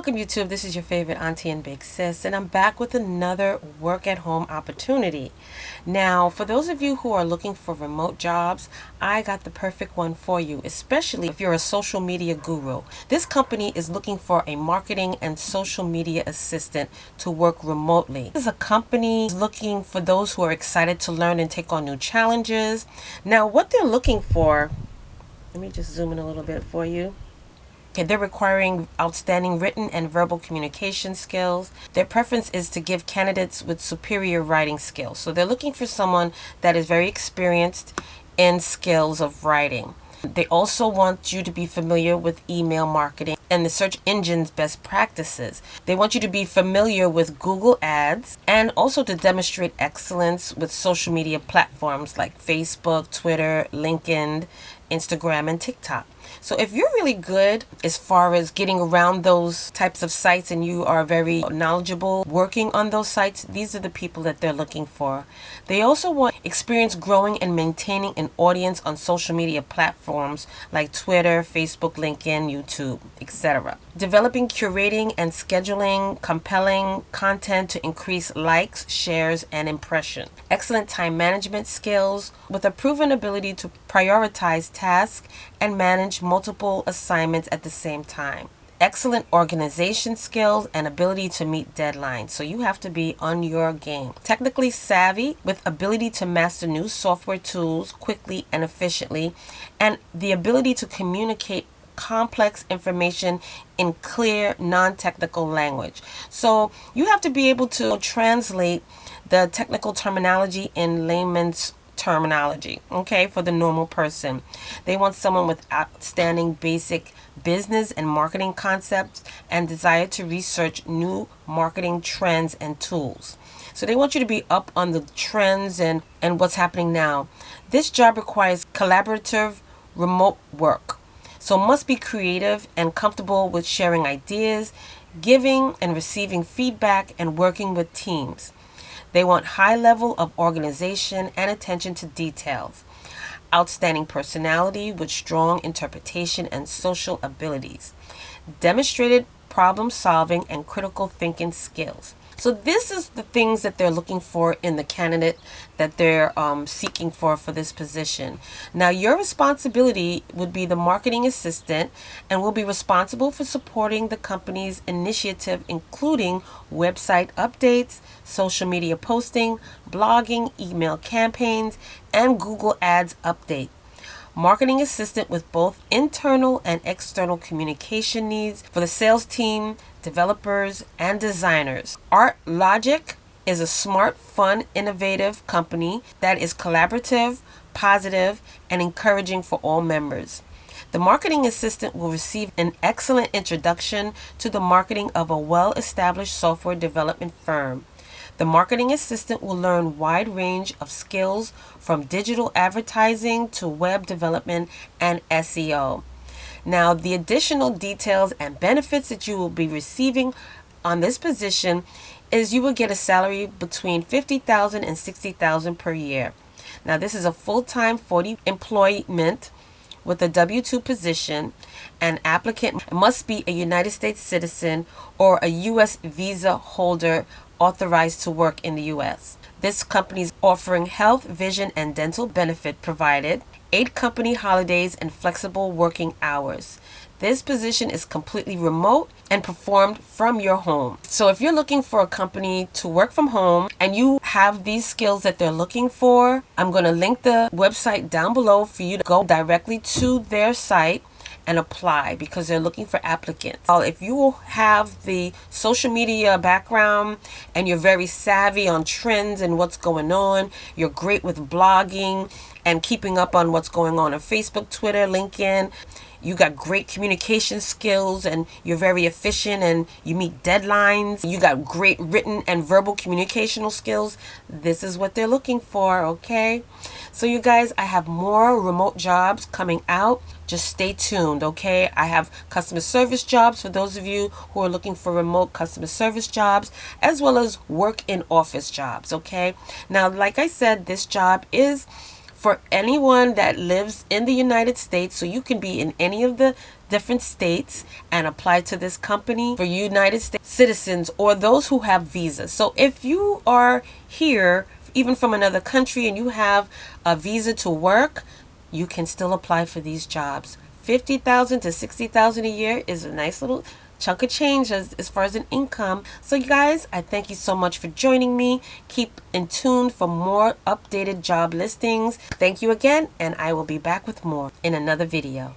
Welcome YouTube, this is your favorite auntie and big sis, and I'm back with another work at home opportunity. Now, for those of you who are looking for remote jobs, I got the perfect one for you, especially if you're a social media guru. This company is looking for a marketing and social media assistant to work remotely. This is a company looking for those who are excited to learn and take on new challenges. Now, what they're looking for, let me just zoom in a little bit for you. Okay, they're requiring outstanding written and verbal communication skills. Their preference is to give candidates with superior writing skills. So they're looking for someone that is very experienced in skills of writing. They also want you to be familiar with email marketing and the search engine's best practices. They want you to be familiar with Google Ads and also to demonstrate excellence with social media platforms like Facebook, Twitter, LinkedIn, Instagram, and TikTok. So if you're really good as far as getting around those types of sites and you are very knowledgeable working on those sites, these are the people that they're looking for. They also want experience growing and maintaining an audience on social media platforms like Twitter, Facebook, LinkedIn, YouTube, etc. Developing, curating, and scheduling compelling content to increase likes, shares, and impression. Excellent time management skills with a proven ability to prioritize tasks and manage multiple assignments at the same time. Excellent organization skills and ability to meet deadlines. So you have to be on your game. Technically savvy with ability to master new software tools quickly and efficiently, and the ability to communicate complex information in clear, non-technical language. So you have to be able to translate the technical terminology in layman's terminology, okay, for the normal person. They want someone with outstanding basic business and marketing concepts and desire to research new marketing trends and tools. So they want you to be up on the trends and what's happening now. This job requires collaborative remote work. So must be creative and comfortable with sharing ideas, giving and receiving feedback, and working with teams. They want high level of organization and attention to details. Outstanding personality with strong interpretation and social abilities. Demonstrated problem solving and critical thinking skills. So this is the things that they're looking for in the candidate that they're seeking for this position. Now, your responsibility would be the marketing assistant and will be responsible for supporting the company's initiative, including website updates, social media posting, blogging, email campaigns, and Google Ads update. Marketing assistant with both internal and external communication needs for the sales team, developers, and designers. Art Logic is a smart, fun, innovative company that is collaborative, positive, and encouraging for all members. The marketing assistant will receive an excellent introduction to the marketing of a well-established software development firm. The marketing assistant will learn a wide range of skills from digital advertising to web development and SEO. Now, the additional details and benefits that you will be receiving on this position is you will get a salary between $50,000 and $60,000 per year. Now, this is a full-time 40 employment with a W-2 position. An applicant must be a United States citizen or a U.S. visa holder authorized to work in the U.S. This company is offering health, vision, and dental benefit provided, 8 company holidays, and flexible working hours. This position is completely remote and performed from your home. So if you're looking for a company to work from home and you have these skills that they're looking for, I'm going to link the website down below for you to go directly to their site and apply because they're looking for applicants. If you have the social media background and you're very savvy on trends and what's going on, you're great with blogging and keeping up on what's going on Facebook, Twitter, LinkedIn, you got great communication skills and you're very efficient and you meet deadlines, you got great written and verbal communicational skills, this is what they're looking for, okay? So you guys, I have more remote jobs coming out. Just stay tuned, okay? I have customer service jobs for those of you who are looking for remote customer service jobs, as well as work in office jobs, okay? Now, like I said, this job is for anyone that lives in the United States. So you can be in any of the different states and apply to this company for United States citizens or those who have visas. So if you are here, even from another country, and you have a visa to work, you can still apply for these jobs. 50,000 to 60,000 a year is a nice little chunk of change as far as an income. So you guys, I thank you so much for joining me. Keep in tune for more updated job listings. Thank you again, and I will be back with more in another video.